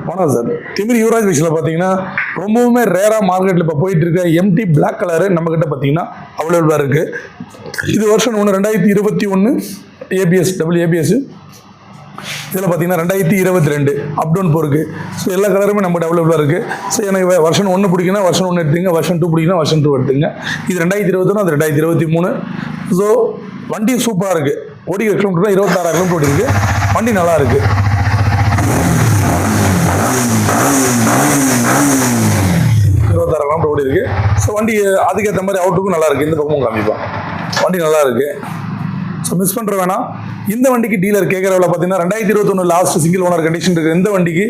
வணக்கம் சார். திமிர் யுவராஜ் பைக்ஸில் பார்த்தீங்கன்னா ரொம்பவுமே ரேராக மார்க்கெட்டில் இப்போ போயிட்டு இருக்க எம்டி பிளாக் கலரு நம்மக்கிட்ட பார்த்தீங்கன்னா அவைலபிளாக இருக்குது. இது வருஷன் 2021 ஏபிஎஸ் டபுள் ஏபிஎஸ். இதில் பார்த்தீங்கன்னா 2022 அப்டவுன் போருக்கு. ஸோ எல்லா கலருமே நம்மகிட்ட அவைலபிளாக இருக்குது. ஸோ எனக்கு வருஷன் 1 பிடிக்குன்னா வருஷன் 1 எடுத்துங்க, வருஷன் 2 பிடிக்குன்னா வருஷன் 2 எடுத்துங்க. இது 2021, அது 2023. ஸோ வண்டி சூப்பராக இருக்குது. ஓடிக்கிற கிலோமீட்டர் 26,000 கிலோமீட்டர் ஓடி இருக்குது. வண்டி நல்லா இருக்குது. ஓடி இருக்கு. ஸோ வண்டி அதுக்கேற்ற மாதிரி அவுட்டுக்கும் நல்லா இருக்கு. இந்த பக்கமும் காமிப்போம். வண்டி நல்லா இருக்கு. ஸோ மிஸ் பண்ணுற வேணாம். இந்த வண்டிக்கு டீலர் கேட்குற விலை பார்த்தீங்கன்னா 2021 லாஸ்ட் சிங்கிள் ஓனர் கண்டிஷன் இருக்கிற இந்த வண்டிக்கு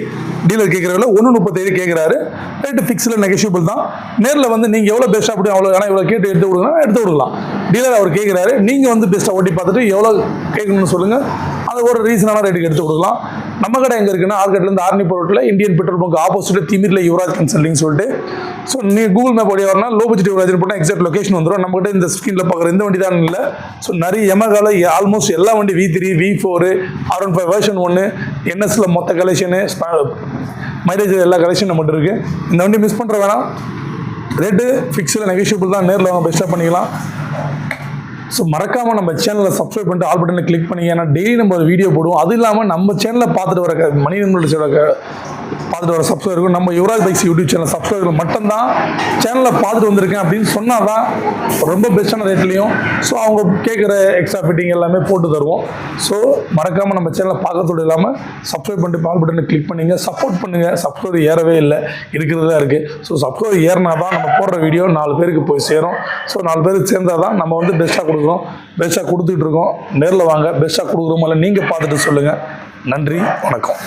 டீலர் கேட்குற விலை 1.37 கேட்குறாரு. ரேட்டு ஃபிக்ஸில் நெகோஷியபிள் தான். நேரில் வந்து நீங்கள் எவ்வளோ பெஸ்ட்டாக அப்படி அவ்வளோ ஆனால் இவ்வளோ கேட்டு எடுத்து கொடுக்கலாம், எடுத்து கொடுக்கலாம். டீலர் அவர் கேட்குறாரு, நீங்கள் வந்து பெஸ்ட்டாக ஓட்டி பார்த்துட்டு எவ்வளோ கேட்கணும்னு சொல்லுங்கள், அது ஒரு ரீசனான ரேட்டுக்கு எடுத்து கொடுக்கலாம். நம்ம கடை எங்கே இருக்குன்னா ஆர்கட்லேருந்து ஆர்னி ரோட்டில் இந்தியன் பெட்ரோல் பங்க் ஆப்போசிட் திமிரில் யுவராஜ் கன்சல்டிங் சொல்லிட்டு. ஸோ நீ கூகுள் மேப் ஓடி வரனா லோ பட்ஜெட் யுவராஜ் போட்டால் எக்ஸாக்ட் லொகேஷன் வந்துடும். நம்மகிட்ட இந்த ஸ்க்ரீனில் பார்க்குற இந்த வண்டி தான் இல்லை. ஸோ நிறைய எமகால ஆல்மோஸ்ட் எல்லா வண்டி V3, V4, R15 வெர்ஷன் 1, NSல மொத்த கலெக்ஷனு, மைலேஜ் எல்லா கலெக்ஷன் நம்மகிட்ட இருக்குது. இந்த வண்டி மிஸ் பண்ணுற வேணாம். ரேட்டு ஃபிக்ஸில் நெகோஷியபிள் தான். நேரில் அவங்க பெஸ்ட்டாக பண்ணிக்கலாம். ஸோ மறக்காமல் நம்ம சேனலை சப்ஸ்கிரைப் பண்ணிட்டு ஆல் பட்டனை கிளிக் பண்ணி, ஏன்னா டெய்லி நம்ம ஒரு வீடியோ போடுவோம். அது இல்லாமல் நம்ம சேனலில் பார்த்துட்டு வர மணிநம்பளோட பார்த்துட்டு வர சப்ஸ்கிரைபர் நம்ம Yuvaraj bikes YouTube channel subscriber மட்டும்தான் சேனலை பார்த்துட்டு வந்திருக்கேன் அப்படின்னு சொன்னால் தான் ரொம்ப பெஸ்ட்டான ரேட்லையும் ஸோ அவங்க கேட்குற எக்ஸ்ட்ரா ஃபிட்டிங் எல்லாமே போட்டு தருவோம். ஸோ மறக்காமல் நம்ம சேனலை பார்க்கறதோடு இல்லாமல் சப்ஸ்கிரைப் பண்ணிட்டு ஆல் பட்டனை கிளிக் பண்ணிங்க, சப்போர்ட் பண்ணுங்கள். சப்ஸ்கிரைபர் ஏறவே இல்லை, இருக்கிறதா இருக்குது. ஸோ சப்ஸ்கிரைபர் ஏறினா தான் நம்ம போடுற வீடியோ 4 பேருக்கு போய் சேரும். ஸோ 4 பேருக்கு சேர்ந்தால் தான் நம்ம வந்து பெஸ்ட்டாக கொடுக்குறோம். பெஸ்ட்டாக கொடுத்துட்டு இருக்கோம். நேரில் வாங்க, பெஸ்ட்டாக கொடுக்குறோம். இல்லை நீங்கள் பார்த்துட்டு சொல்லுங்கள். நன்றி, வணக்கம்.